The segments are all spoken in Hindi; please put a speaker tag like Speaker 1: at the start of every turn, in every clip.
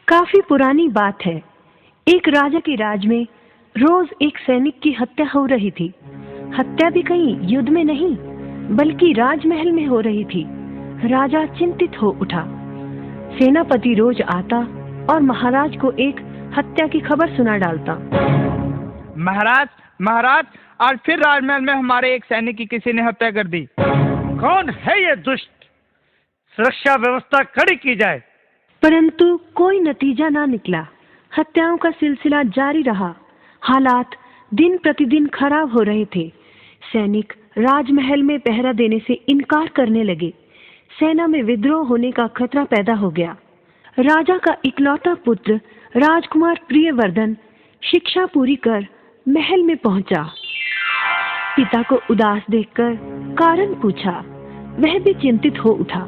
Speaker 1: काफी पुरानी बात है। एक राजा के राज में रोज एक सैनिक की हत्या हो रही थी। हत्या भी कहीं युद्ध में नहीं, बल्कि राजमहल में हो रही थी। राजा चिंतित हो उठा। सेनापति रोज आता और महाराज को एक हत्या की खबर सुना डालता।
Speaker 2: महाराज, महाराज, आज फिर राजमहल में हमारे एक सैनिक की किसी ने हत्या कर दी।
Speaker 3: कौन है ये दुष्ट? सुरक्षा व्यवस्था कड़ी की जाए।
Speaker 1: परंतु कोई नतीजा ना निकला। हत्याओं का सिलसिला जारी रहा। हालात दिन प्रतिदिन खराब हो रहे थे। सैनिक राजमहल में पहरा देने से इनकार करने लगे। सेना में विद्रोह होने का खतरा पैदा हो गया। राजा का इकलौता पुत्र राजकुमार प्रियवर्धन शिक्षा पूरी कर महल में पहुंचा। पिता को उदास देखकर कारण पूछा। वह भी चिंतित हो उठा।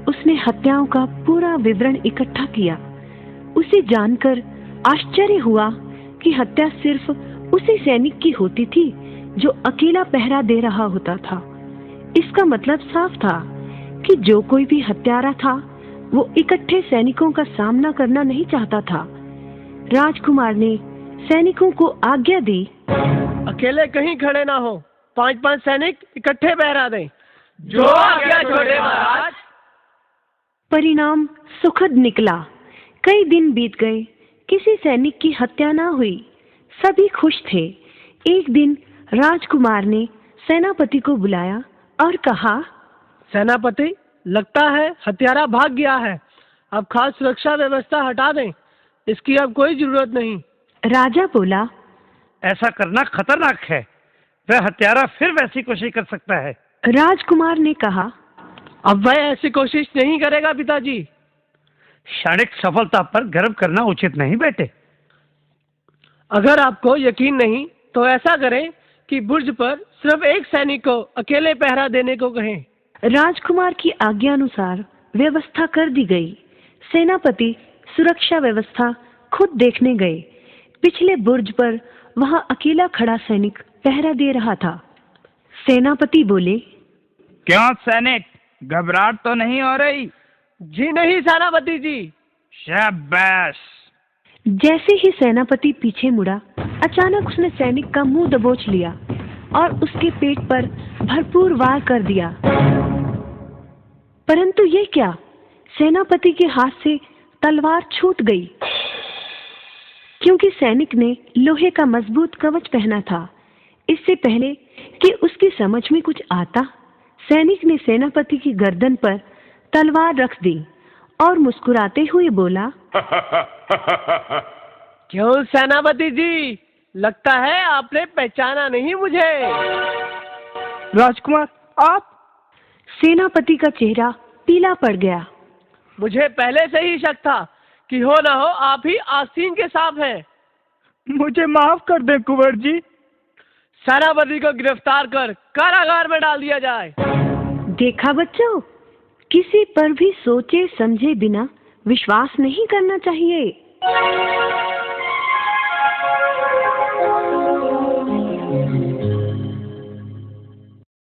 Speaker 1: उसने हत्याओं का पूरा विवरण इकट्ठा किया। उसे जानकर आश्चर्य हुआ कि हत्या सिर्फ उसी सैनिक की होती थी जो अकेला पहरा दे रहा होता था। इसका मतलब साफ था कि जो कोई भी हत्यारा था वो इकट्ठे सैनिकों का सामना करना नहीं चाहता था। राजकुमार ने सैनिकों को आज्ञा दी,
Speaker 4: अकेले कहीं खड़े ना हो, 5-5 सैनिक इकट्ठे पहरा दें।
Speaker 2: जो आज्ञा छोड़े महाराज।
Speaker 1: परिणाम सुखद निकला। कई दिन बीत गए, किसी सैनिक की हत्या ना हुई। सभी खुश थे। एक दिन राजकुमार ने सेनापति को बुलाया और कहा,
Speaker 4: सेनापति, लगता है हत्यारा भाग गया है। अब खास सुरक्षा व्यवस्था हटा दें। इसकी अब कोई जरूरत नहीं।
Speaker 1: राजा बोला,
Speaker 3: ऐसा करना खतरनाक है। वह हत्यारा फिर वैसी कोशिश कर सकता है।
Speaker 1: राजकुमार ने कहा,
Speaker 4: अब वह ऐसी कोशिश नहीं करेगा पिताजी।
Speaker 3: क्षणिक सफलता पर गर्व करना उचित नहीं बेटे।
Speaker 4: अगर आपको यकीन नहीं तो ऐसा करें कि बुर्ज पर सिर्फ एक सैनिक को अकेले पहरा देने को कहें।
Speaker 1: राजकुमार की आज्ञानुसार व्यवस्था कर दी गई। सेनापति सुरक्षा व्यवस्था खुद देखने गए। पिछले बुर्ज पर वहां अकेला खड़ा सैनिक पहरा दे रहा था। सेनापति बोले,
Speaker 2: क्यों सैनिक, घबराहट तो नहीं हो रही?
Speaker 4: जी नहीं सेनापति जी।
Speaker 2: शाबाश।
Speaker 1: जैसे ही सेनापति पीछे मुड़ा, अचानक उसने सैनिक का मुंह दबोच लिया और उसके पेट पर भरपूर वार कर दिया। परंतु ये क्या, सेनापति के हाथ से तलवार छूट गई, क्योंकि सैनिक ने लोहे का मजबूत कवच पहना था। इससे पहले कि उसकी समझ में कुछ आता, सैनिक ने सेनापति की गर्दन पर तलवार रख दी और मुस्कुराते हुए बोला,
Speaker 4: क्यों सेनापति जी, लगता है आपने पहचाना नहीं मुझे।
Speaker 2: राजकुमार, आप?
Speaker 1: सेनापति का चेहरा पीला पड़ गया।
Speaker 4: मुझे पहले से ही शक था कि हो ना हो आप ही आस्तीन के सांप हैं।
Speaker 2: मुझे माफ कर दे कुंवर जी।
Speaker 4: सेनापति को गिरफ्तार कर कारागार में डाल दिया जाए।
Speaker 1: देखा बच्चों, किसी पर भी सोचे समझे बिना विश्वास नहीं करना चाहिए।